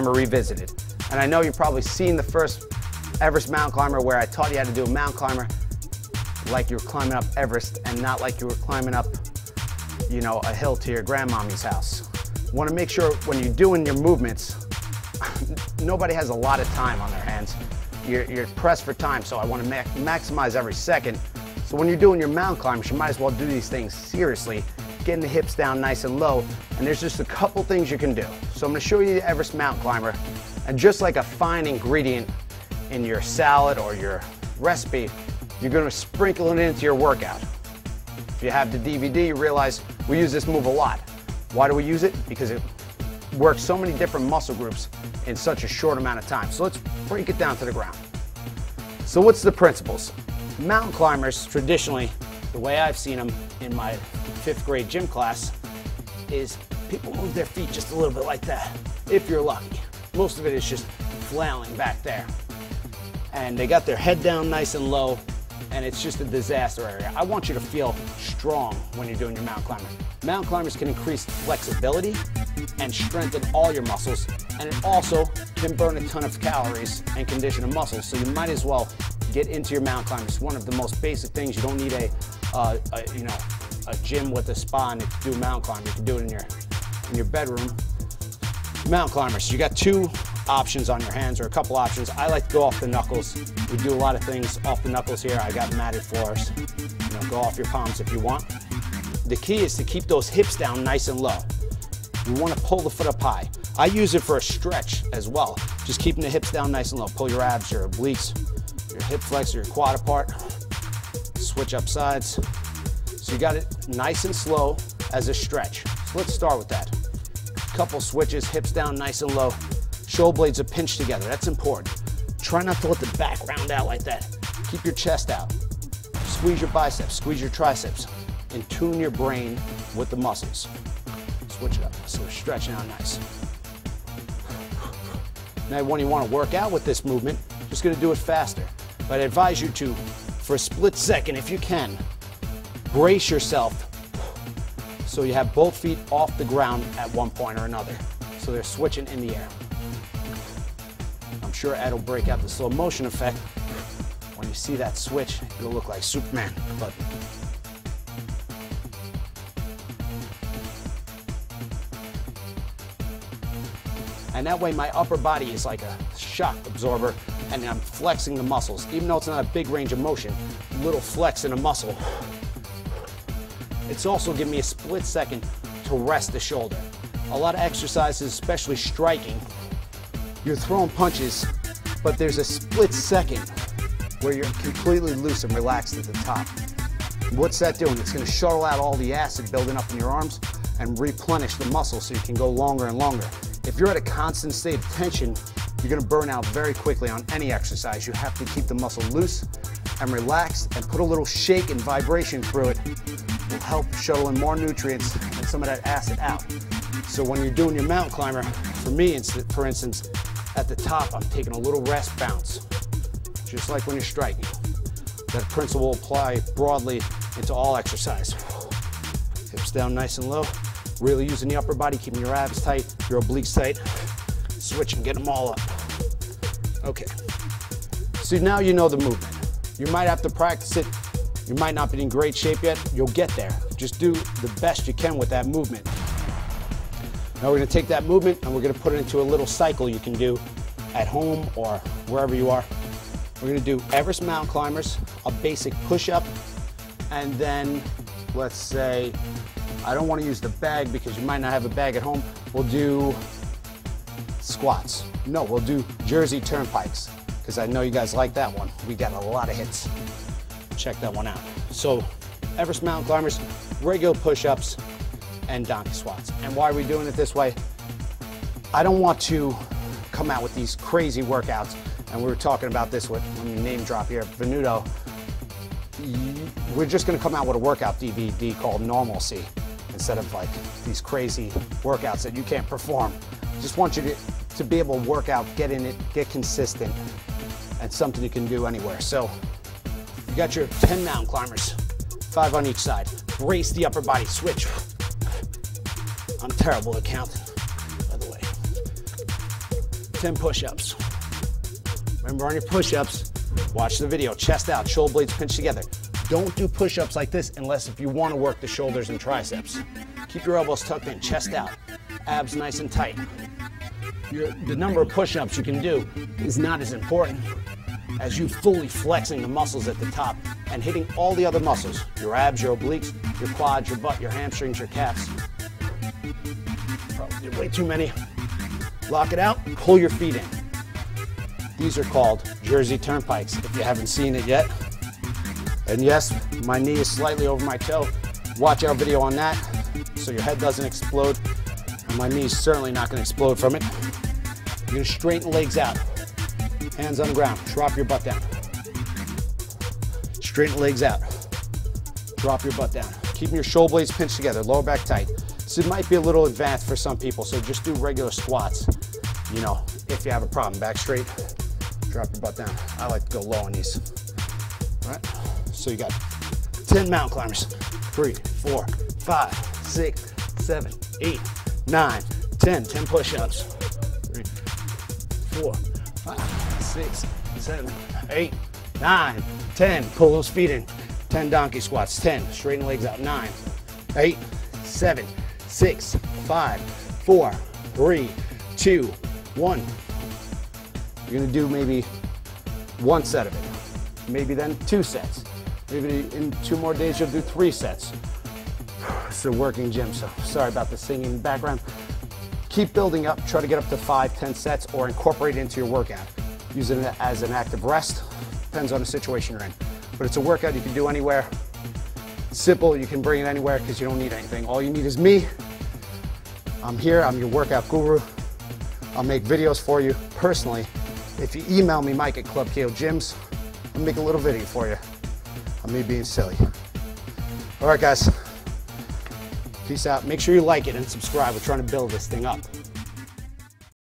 climber revisited. And I know you've probably seen the first Everest mountain climber where I taught you how to do a mountain climber like you were climbing up Everest and not like you were climbing up, you know, a hill to your grandmommy's house. You want to make sure when you're doing your movements, nobody has a lot of time on their hands. You're pressed for time, so I want to maximize every second. So when you're doing your mountain climbers, you might as well do these things seriously, getting the hips down nice and low, and there's just a couple things you can do. So I'm going to show you the Everest mountain climber, and just like a fine ingredient in your salad or your recipe, you're going to sprinkle it into your workout. If you have the DVD, you realize we use this move a lot. Why do we use it? Because it works so many different muscle groups in such a short amount of time. So let's break it down to the ground. So what's the principles? Mountain climbers, traditionally, the way I've seen them in my 5th grade gym class, is people move their feet just a little bit like that, if you're lucky. Most of it is just flailing back there. And they got their head down nice and low, and it's just a disaster area. I want you to feel strong when you're doing your mountain climber. Mountain climbers can increase flexibility and strengthen all your muscles, and it also can burn a ton of calories and condition the muscles, so you might as well get into your mountain climber. It's one of the most basic things. You don't need a gym with a spa and to do mountain climbing. You can do it in your bedroom. Mountain climbers, you got 2 options on your hands, or a couple options. I like to go off the knuckles. We do a lot of things off the knuckles here. I got matted floors. You know, go off your palms if you want. The key is to keep those hips down nice and low. You want to pull the foot up high. I use it for a stretch as well. Just keeping the hips down nice and low. Pull your abs, your obliques, your hip flexor, your quad apart. Switch up sides. So you got it nice and slow as a stretch. So let's start with that. Couple switches, hips down nice and low. Shoulder blades are pinched together. That's important. Try not to let the back round out like that. Keep your chest out. Squeeze your biceps, squeeze your triceps, and tune your brain with the muscles. Switch it up, so we're stretching out nice. Now when you want to work out with this movement, just going to do it faster. But I advise you to, for a split second, if you can, brace yourself so you have both feet off the ground at one point or another. So they're switching in the air. I'm sure Ed will break out the slow motion effect. When you see that switch, it'll look like Superman. But and that way my upper body is like a shock absorber, and I'm flexing the muscles. Even though it's not a big range of motion, little flex in a muscle. It's also giving me a split second to rest the shoulder. A lot of exercises, especially striking, you're throwing punches, but there's a split second where you're completely loose and relaxed at the top. What's that doing? It's going to shuttle out all the acid building up in your arms and replenish the muscle so you can go longer and longer. If you're at a constant state of tension, you're going to burn out very quickly on any exercise. You have to keep the muscle loose and relaxed, and put a little shake and vibration through it. Will help shuttle in more nutrients and some of that acid out. So when you're doing your mountain climber, for me, for instance, at the top, I'm taking a little rest bounce, just like when you're striking. That principle will apply broadly into all exercise. Hips down nice and low, really using the upper body, keeping your abs tight, your obliques tight. Switch and get them all up. Okay, so now you know the movement. You might have to practice it. You might not be in great shape yet. You'll get there. Just do the best you can with that movement. Now we're going to take that movement and we're going to put it into a little cycle you can do at home or wherever you are. We're going to do Everest mountain climbers, a basic push-up, and then let's say, I don't want to use the bag because you might not have a bag at home. We'll do squats. No, we'll do Jersey turnpikes because I know you guys like that one. We got a lot of hits. Check that one out. So Everest mountain climbers, regular push-ups, and donkey squats. And why are we doing it this way? I don't want to come out with these crazy workouts, and we were talking about this with, let me name drop here, Venuto. We're just going to come out with a workout DVD called Normalcy instead of like these crazy workouts that you can't perform. Just want you to be able to work out, get in it, get consistent, and something you can do anywhere. So you got your 10 mountain climbers, 5 on each side. Brace the upper body, switch. I'm terrible at counting, by the way. 10 push-ups. Remember, on your push-ups, watch the video, chest out, shoulder blades pinched together. Don't do push-ups like this unless if you want to work the shoulders and triceps. Keep your elbows tucked in, chest out, abs nice and tight. The number of push-ups you can do is not as important as you fully flexing the muscles at the top and hitting all the other muscles, your abs, your obliques, your quads, your butt, your hamstrings, your calves. Probably did way too many. Lock it out, pull your feet in. These are called Jersey turnpikes, if you haven't seen it yet. And yes, my knee is slightly over my toe. Watch our video on that so your head doesn't explode. And my knee's certainly not gonna explode from it. You're gonna straighten the legs out. Hands on the ground, drop your butt down. Straighten the legs out. Drop your butt down. Keeping your shoulder blades pinched together, lower back tight. So it might be a little advanced for some people, so just do regular squats. You know, if you have a problem, back straight, drop your butt down. I like to go low on these. All right, so you got 10 mountain climbers. 3, 4, 5, 6, 7, 8, 9, 10. 10 push-ups. 3, 4, 5, 6, 7, 8, 9, 10. Pull those feet in. 10 donkey squats. 10. Straighten legs out. 9, 8, 7, 6, 5, 4, 3, 2, 1. You're gonna do maybe one set of it. Maybe then 2 sets. Maybe in 2 more days you'll do 3 sets. It's a working gym, so sorry about the singing in the background. Keep building up, try to get up to 5, 10 sets or incorporate it into your workout. Use it as an active rest, depends on the situation you're in. But it's a workout you can do anywhere. Simple, you can bring it anywhere because you don't need anything. All you need is me. I'm here, I'm your workout guru. I'll make videos for you personally. If you email me, Mike at Club KO Gyms, I'll make a little video for you. I'm me being silly. All right, guys. Peace out. Make sure you like it and subscribe. We're trying to build this thing up.